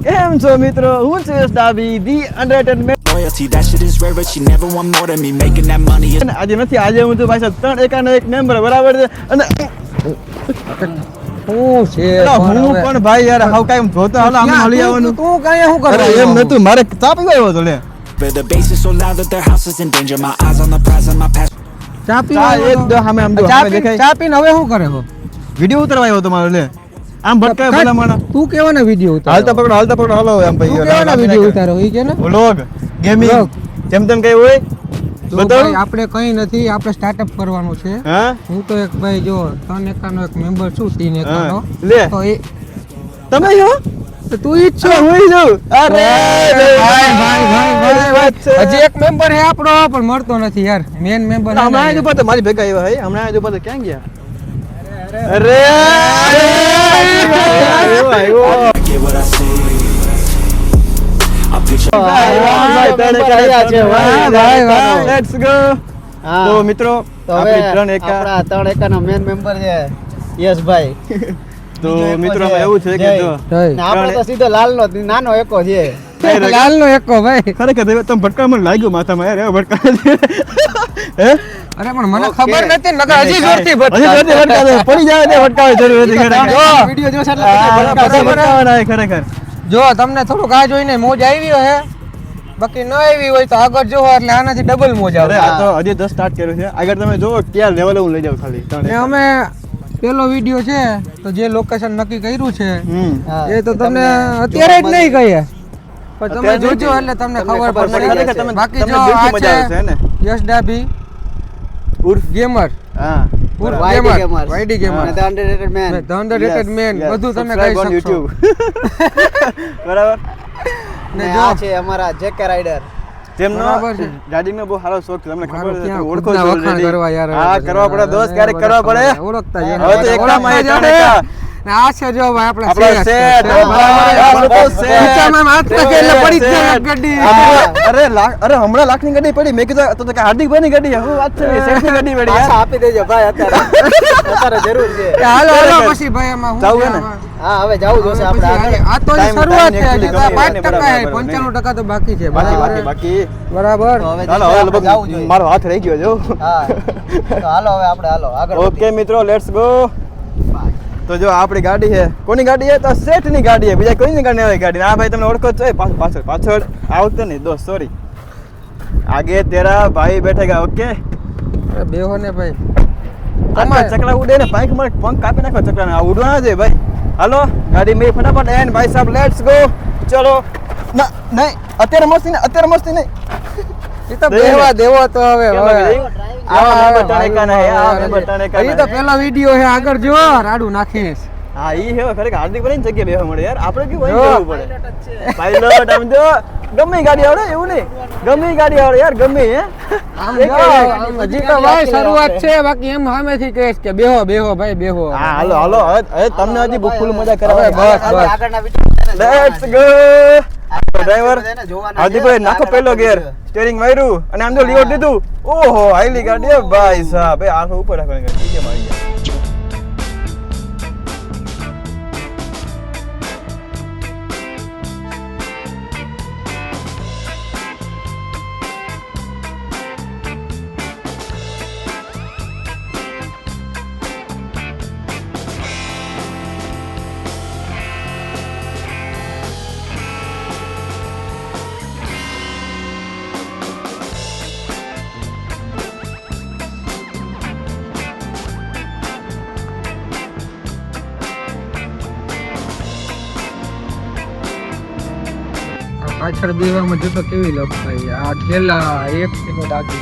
કેમ છો મિત્રો? હું છું Yash Dabi, the unrated man. Loyalty, that shit is rare, but she never want more than me. Making that money is આજે નથી, આજે હું છું ભાઈ સાહેબ 3 એકાનો એક મેમ્બર, બરાબર છે. અને શું છે હું પણ ભાઈ યાર હાવ કાઈ જોતો હાલો આમ હલી આવવાનું. તું કાંઈ શું અરે કરે એમ નતું, મારે ચા પીવા આવ્યો હતો લે. where the bass is so loud that their house is in danger. My eyes on the prize and my passion. ચા ચા પીવા એક સામે આમ જો સામે દેખાય. ચા પીને હવે શું કરે હો વિડિયો ઉતરવા આવ્યો હતો મારો લે. આમ ભટકાય ભલા માણા. તું કેવાના વિડિયો ઉતાર હાલતા પકડો હાલો એમ ભાઈ. તું કેવાના વિડિયો ઉતારો ઈ કે ને વ્લોગ ગેમિંગ Vlog. જેમ તેમ કઈ હોય તો બતાવો. ભાઈ આપણે કંઈ નથી, આપણે સ્ટાર્ટઅપ કરવાનું છે. હા હું તો એક ભાઈ જો 3 એકાનો એક મેમ્બર છું, 3 એકાનો. હા. લે તો એ તમે છો તો તું ઈ જ છો. હું છું. અરે ભાઈ. હજી એક મેમ્બર હે આપણો પણ મળતો નથી યાર. મેન મેમ્બર હમણાં જ ઉપર મારી ભેગા આવ્યા હે. હમણાં જ ઉપર ક્યાં ગયા? અરે આવ્યો. I get what I see. I picture ભાઈ તને કાયા છે ભાઈ લેટ્સ ગો. તો મિત્રો આપણી 3 એકા આપણા 3 એકાનો મેન મેમ્બર છે યશભાઈ. તો મિત્રો માં એવું છે કે જો ને આપણે તો સીધો લાલનો નાનો એકો છે. લાલનો એકો ભાઈ. ખરેખર તમે ભટકા મને લાગ્યો માથામાં યાર એવો ભટકા હે અરે પણ મને ખબર નથી, નકર હજી જોરથી હજી જોરથી ભટકા પડી જાય ને ભટકાવે જરૂર નથી ખરેખર. વિડિયો જોશે એટલે ભટકાવાના હે ખરેખર. જો તમને થોડુંક આ જોઈને મોજ આવી હે, બાકી ન આવી હોય તો આગળ જોવો એટલે આનાથી ડબલ મોજ અરે આવે. આ તો હજી 10 સ્ટાર્ટ કર્યું છે. આગળ તમે જોવો ક્યાં લેવલ હું લઈ જાવ ખાલી ને અમે પેલો વિડિયો છે તો જે લોકેશન નક્કી કર્યું છે એ તો તમને અત્યારે જ નહીં કહીએ, પણ તમે અત્યારે જોજો એટલે તમને ખબર ખરેખર પડશે. તમે બાકી તમને જો દિલથી આ મજા આવશે છે ને. યશ ડાભી ઉર્ફ ગેમર, હા ઉર્ફ YD gamer, Gamers. YD gamer, અને The Underrated Man. The Underrated Man, બધું તમે કહી Subscribe on શકશો. YouTube. બરાબર. ને ને જો આ છે અમારા જેકે રાઇડર. તેમનો બરાબર છે. ગાડીનો બહુ સારો શોખ છે, તમને ખબર મારું છે, ક્યાં તમે ઓળખો ખુદના છો વખાણ already. કરવા યાર. હા કરવા પડે દોસ્ત, ક્યારેક કરવા પડે. ઓળખતા જ હવે તો એકામાં એ ત્રણ એકા. ને આ છે જો ભાઈ આપણો આપણા set, ઓ ભાઈ, આપણો તો set. ઊંચામાં હાથ નાખે એટલે પડી જ જાય ગાડી. અરે હમણાં લાખની ગાડી પડી. મેં કીધું તો કે હાર્દિકભાઈની ગાડી છે. શું વાત છે? સેટની ગાડી પડી પાછા યાર. આપી દેજો ભાઈ અત્યારે. અત્યારે જરૂર છે. હાલો પછી ભાઈ એમાં હું જાવું હે ને? હા હવે જાવું જોશે આપણે આગળ. આ તો Time- શરૂઆત time છે, actually હજી તો ગમે એને 5% બરાબર, છે, બરાબર. 95% તો બાકી છે. બાકી બરાબર. તો હવે હાલો જઈશું, હવે આપણે જાવું જોઈએ. મારો હાથ રહી ગયો જો. હા તો હાલો હવે આપણે હાલો આગળ ઓકે મિત્રો લેટ્સ ગો. તો જો આપણી ગાડી છે. કોની ગાડી છે? તો શેઠની ગાડી છે. બીજા કોઈની ગાડી નહીં ગાડી. આ ભાઈ તમને ઓળખો છો? પાછળ આ વખતે નહીં દોસ્ત, સોરી. આગે તેરા ભાઈ બેઠેગા. ઓકે અરે બેહો ને ભાઈ. તમારે ચકલા ઉડે ને પાંખ મારે પંખ કાપી નાખો ચકલાને. આ ઉડવાના છે ભાઈ. હાલો ગાડી મેં ફટાફટ એન્ડ ભાઈ સાહેબ લેટ્સ ગો. ચલો ના નહીં અત્યારે મસ્તી નહીં. એ તો બેહવા દેવો તો હવે કેમ હવે. ભાઈ? આવા મેમ્બર ત્રણ એકાના હે, આવા મેમ્બર ત્રણ એકાના એ તો હે. પેલો વિડિયો છે, આગળ જો રાડું નાખીશ. હા ઈ હે ખરેખર હાર્દિકભાઈની જગ્યાએ બેહવા મળે યાર. આપણે કેવું જો. અહીં જવું પડે. પાયલોટ આમ જો ગમે ઈ ગાડી આવડે એવું નહીં. ગમે ઈ ગાડી આવડે યાર, ગમે ઈ, હે આમ જો, આમ હજી તો ભાઈ શરૂઆત છે, બાકી એમ સામેથી કહીશ કે બેહો ભાઈ બેહો. હા હાલો હવે તમને હજી બહુ ફૂલ મજા હવે કરાવવાની. બસ. આગળના વિડીયો લેટ્સ ગો. ડ્રાઈવર હાર્દિકભાઈ નાખો પહેલો ગેર, સ્ટીયરિંગ માર્યું અને આમ જો લીવર દીધું. ઓહો હાઈલી ગાડી હે ભાઈ સાહેબ. એ આખો ઉપર રાખવાની ગાડી નીચે મારી ગયા. પાછળ બેવામાં જોતો કેવી લપ થાય. આ છેલ્લા એક સેકન્ડ આગળ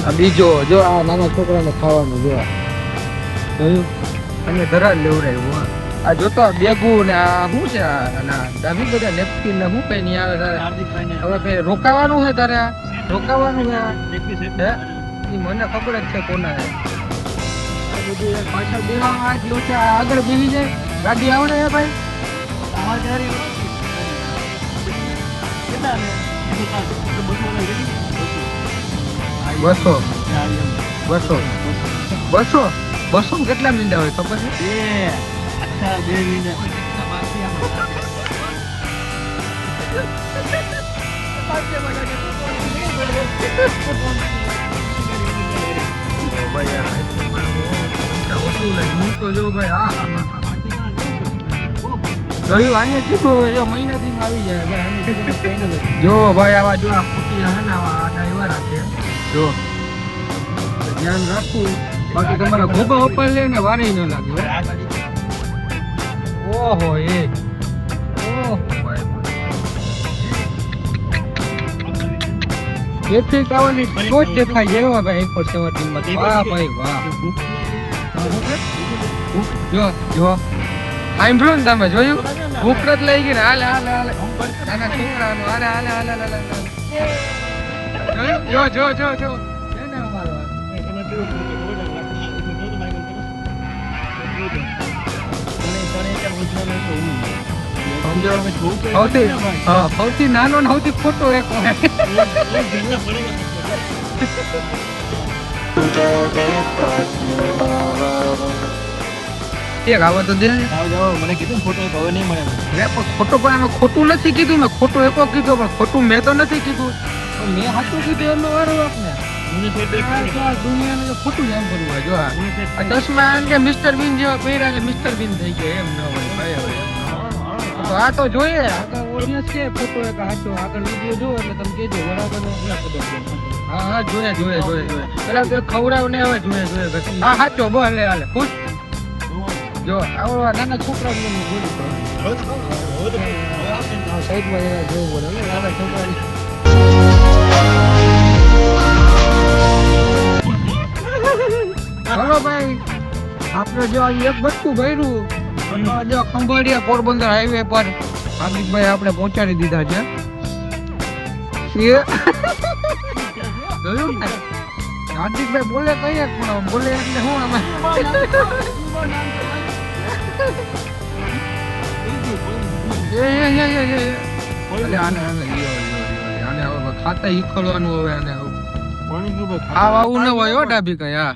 આ બીજો જો આ નાના છોકરાને ખાવાનું જો જોયું અને ધરા લેવરાયું. આ જોતો બેગું ને આ શું છે? ડાબી બધા નેપકિન ને શું કઈ નહીં આવે તારે. હવે કઈ રોકાવાનું છે તારે? રોકાવાનું છે હે? ઈ મને ખબર જ છે કોના છે. આ બધું યાર પાછળ બેવામાં આ જ લોચા આગળ બેસી જાય. ગાડી આવડે હે ભાઈ? બસો કેટલા મીંડા હોય ખબર છે? તો જો ભાઈ જોયું આને કીધું એ મહિનાથી આવી જાય ભાઈ આને કીધું કઈ નથી. જો ભાઈ આવા જો આ ફૂટી હે ને આવા ડ્રાઈવર રાખે જો ધ્યાન રાખવું બાકી તમારા ગોબા ઉપર લે ને વારે ન લાગે ઓહો એ ઓહો ભાઈ ટ્રાફિક આવવાની સોચ દેખાય છે એવા ભાઈ 170 માં વાહ ભાઈ વાહ જો જો સાંભળ્યું ને તમે જોયું ભૂખરત લઈ ગઈ ને હાલે હાલે હાલે નાના છોકરાનું હાલે હાલે હાલે હાલે જો જો જો જો એને અમારો સૌથી નાનો ને સૌથી ખોટો એક આવા તો દે મને કીધું ફોટો હવે નહીં મળે ખોટો પણ આમાં ખોટું નથી કીધું મેં ખોટું એકો કીધું પણ ખોટું મેં તો નથી કીધું મેં સાચું કીધું એમનો વારો આપને દુનિયાને તો ખોટું જ એમ કરવું હોય જો આ ચશ્મા એમ કે મિસ્ટર બીન જેવા પહેર્યા એટલે મિસ્ટર બીન થઈ ગયો એમ ન હોય ભાઈ હવે તો આ તો જોઈએ આગળ ઓડિયન્સ છે ફોટો એક સાચો આગળ વિડીયો જોવો એટલે તમે કહેજો બરાબર હા હા જોઈએ જોઈએ જોઈએ જોઈએ પેલા તો ખવડાવ ને હવે જોઈએ જોઈએ હા સાચો બોલે હાલે ખુશ જો આવો નાના છોકરા બોલી સાઈડમાં જોવું બોલે નાના છોકરા હલો ભાઈ આપણે જો એક બટકું ભર્યું જો ખંભાળિયા પોરબંદર હાઈવે પર હાર્દિકભાઈ આપણે પહોંચાડી દીધા છે જોયું ને હાર્દિકભાઈ બોલે કઈ પણ બોલે એટલે શું અમે ખાતા ઈખડવાનું હવે આને આવું ન હોય હો ડાભી કઈ હા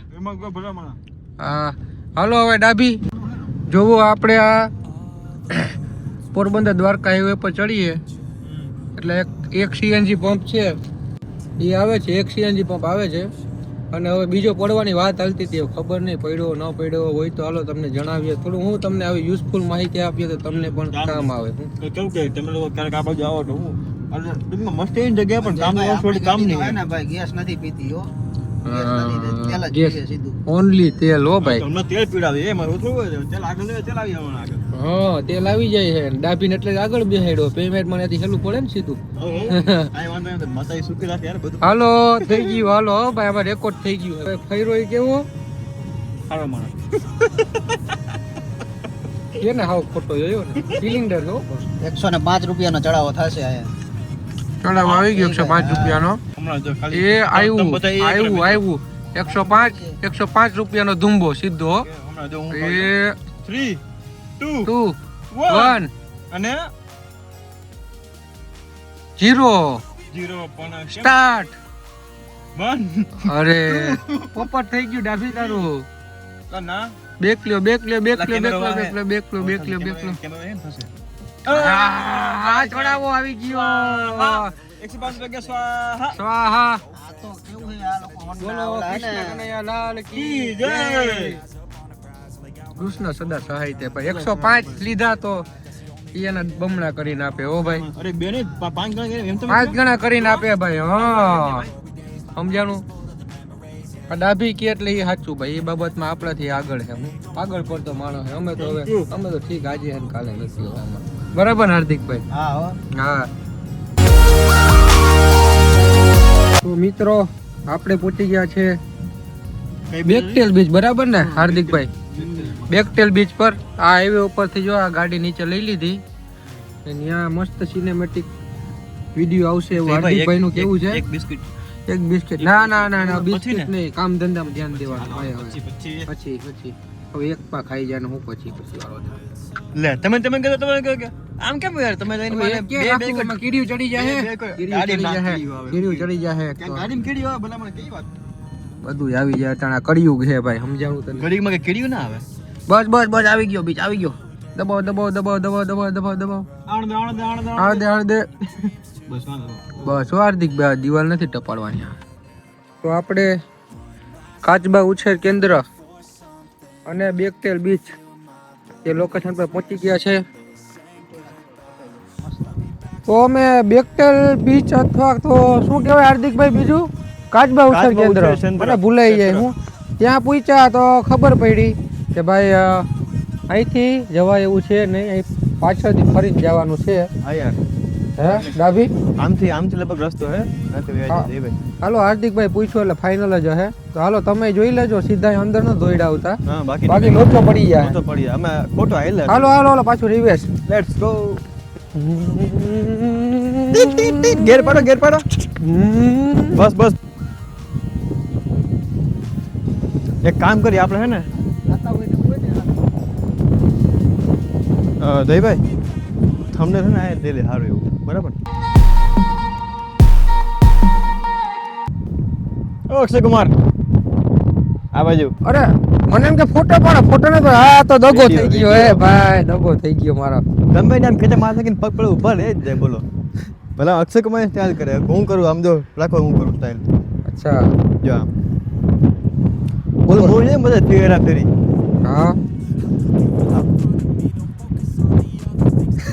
હાલો હવે ડાભી જોવો આપણે આ પોરબંદર દ્વારકા હાઈવે પર ચડીએ એટલે એક સીએનજી પંપ છે એ આવે છે એક સીએનજી પંપ આવે છે અને હવે બીજો પડવાની વાત હાલતી હતી ખબર નહીં પડ્યો ન પડ્યો હોય તો હાલો તમને જણાવીએ થોડું હું તમને આવી યુઝફુલ માહિતી આપીએ તો તમને પણ કામ આવે કેવું કે તમે લોકો ક્યારેક આ બાજુ આવો તો હું મસ્ત એની જગ્યા પણ કામ નહીં ના ભાઈ ગેસ નથી પીતી હો ગેસ નથી તેલ જ પીએ સીધું ઓનલી તેલ હો ભાઈ તમને તેલ પીડાવે એ મારું ઓછું હોય તેલ આગળ લે તેલ આવી આવવાનું આગળ હા તેલ આવી જાય છે ડાભીને એટલે આગળ બેહાડ્યો પેમેન્ટ મને હેલું પડે ને સીધું આય વાંધો નહીં માતા સુકી રાખે યાર બધું હાલો થઈ ગયું હાલો ભાઈ આમાં રેકોર્ડ થઈ ગયું હવે ફૈરો એ કેવો સારો માણસ એને હાવ ખોટો જોયો ને સિલિન્ડર નો 105 રૂપિયાનો ચડાવો થશે આયા ચડાવ આવી ગયો 105 રૂપિયાનો હમણાં જો ખાલી એ આવ્યું 105 રૂપિયાનો ધુંબો સીધો હમણાં જો હું એ 3 2 2 1 અને 0 પણ સ્ટાર્ટ બંધ અરે પોપટ થઈ ગયું ડાભી તારું ના બેક લ્યો આ ચડાવો આવી ગયો 105 રૂપિયા સ્વાહા સ્વાહા આ તો કેવું છે આ લોકો બોલો કૃષ્ણ કનૈયા લાલ કી જય. કૃષ્ણ સદા સહાય તે ભાઈ 105 લીધા તો એના બમણા કરીને આપે ઓ ભાઈ અરે બેને 5 ગણા એમ તો 5 ગણા કરીને આપે ભાઈ હા સમજાણું આ ડાભી કે એટલે એ સાચું ભાઈ એ બાબતમાં આપણાથી આગળ છે આગળ પડતો માણસ છે અમે તો ઠીક આજે હે ને કાલે નથી આમાં બરાબર ને હાર્દિકભાઈ હા હો હા તો મિત્રો આપણે પહોંચી ગયા છે બેકટેલ બીચ બરાબર ને હાર્દિકભાઈ બેકટેલ બીચ પર આ હાઈવે ઉપરથી જો આ ગાડી નીચે લઈ લીધી અને ત્યાં મસ્ત સિનેમેટિક વિડીયો આવશે એવું હાર્દિકભાઈ નું કેવું છે એક બિસ્કિટ એક બિસ્કિટ ના બિસ્કિટ નહીં કામ ધંધામાં ધ્યાન દેવાનું ભાઈ હવે પછી હવે એક પા ખાઈ જાય ને હું પછી વાળો લે તમે કહો કે આમ કેમ યાર તમે જઈને મને બે કીડીયું ચડી જાય કીડીયું ચડી જાય ગાડીમાં કેડી આવે ભલા મને કઈ વાત બધું આવી જાય તાણા કડિયું છે ભાઈ સમજાવું તને ગાડીમાં કે કેડીયું ના આવે બસ આવી ગયો બીચ આવી ગયો દબાવ આણ દે બસ હાર્દિક ભાઈ દિવાલ નથી ટપાડવાની તો આપણે કાચબા ઉછેર કેન્દ્ર અને બેકટેલ બીચ એ લોકેશન પર પહોંચી ગયા છે. તો અમે બેકટેલ બીચ અથવા તો શું કહેવાય હાર્દિકભાઈ બીજું કાચબા ઉછેર કાચબા કેન્દ્ર ઉછેર કેન્દ્ર. મને ભૂલાઈ જાય હું ત્યાં પૂછ્યા તો ખબર પડી કે ભાઈ અહીંથી જવાય એવું છે નહીં, અહીં પાછળથી ફરીને જવાનું છે. હા યાર હે ડાભી આમથી લગભગ રસ્તો હે નથી હા. ભાઈ. હાલો હાર્દિકભાઈ પૂછ્યું એટલે ફાઇનલ જ હે. તો હાલો તમે જોઈ લેજો, સીધા અહીં અંદર ન દોઈડા આવતા, હા બાકી બાકી લોચો પડી જાય. તો પડી અમે ખોટો હાઈલે. હાલો હાલો હાલો પાછું રિવેશ. Let's go. ગેર પાડો બસ એક કામ કરીએ આપણે હે ને દહીભાઈ તમને છે ને આ દે સારું એવું બરાબર. ઓ અક્ષય કુમાર આ બાજુ. અરે મને એમ કે ફોટો પાડો, ફોટો ને હા તો દગો થઈ ગયો હે ભાઈ, દગો થઈ ગયો મારો. ગમે ને આમ ખેતે માથે પગ પડે ઉભા રહે જ જાય. બોલો ભલા અક્ષય કુમાર સ્ટાઇલ કરે, હું કરું આમ જો રાખો હું કરું સ્ટાઇલ. અચ્છા જો આમ બોલો બોલ ને બધા ફેરા ફેરી હા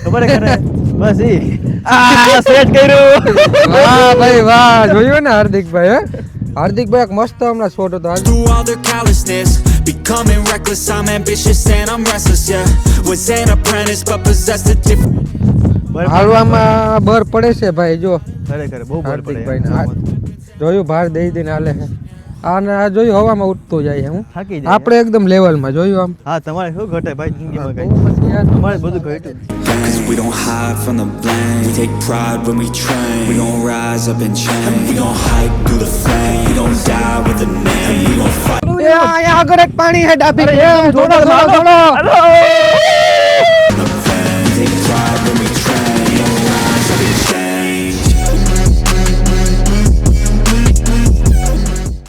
ખબર કરે બસ ઈ આ સેટ કર્યું. વાહ ભાઈ વાહ, જોયું ને હાર્દિકભાઈ? હે હાર્દિકભાઈ એક મસ્ત હમણાં શોટ હતો. Through all the callousness, becoming reckless, I'm ambitious and I'm restless, yeah. Was an apprentice but possessed a different. હાલવામાં બર પડે છે ભાઈ, જો ખરેખર બહુ બર પડે હાર્દિકભાઈ જોયું ભાર દઈ દઈને હાલે છે. અને આ જોયું હવામાં ઉડતું જાય હું, થાકી જાય. આપણે એકદમ લેવલમાં જોયું આમ. હા તમારે શું ઘટે ભાઈ જિંદગીમાં કઈ? બહુ મસ્ત યાર. તમારે બધું ઘટ્યું. Cause we don't hide from the blame. We take pride when we train. We gon' rise up and change. We gon' hype through the flame. We gon' die with a name. We gon' fight. એ અહીંયા આગળ એક પાણી હે ડાબી. અરે, એ, થોડો, થોડો, થોડો. હાલો.